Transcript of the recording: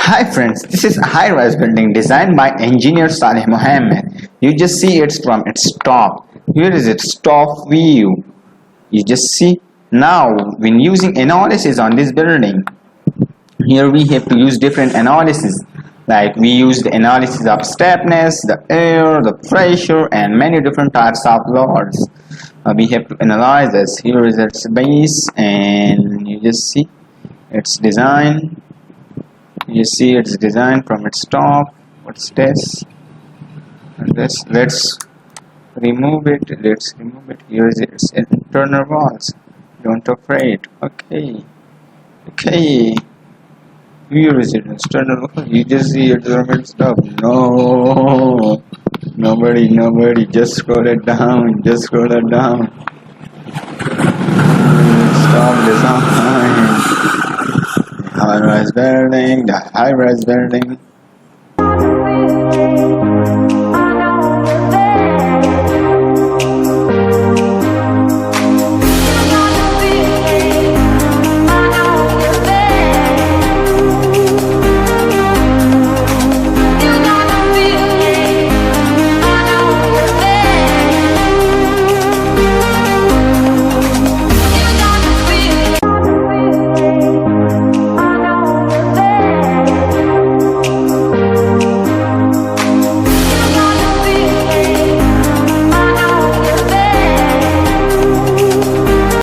Hi friends, this is a high-rise building designed by engineer Saleh Mohammed. You just see it from its top. Here is its top view. You just see. Now, when using analysis on this building, here we have to use different analysis. Like we use the analysis of stiffness, the air, the pressure, and many different types of loads. We have to analyze this. Here is its base, and you just see its design. You see its design from its top. What's this? And this, let's remove it. Here is its internal walls. Don't afraid. Okay. Here is it external wall. You just see its thermal stuff. No, nobody. Just scroll it down. Stop design. The high-rise building.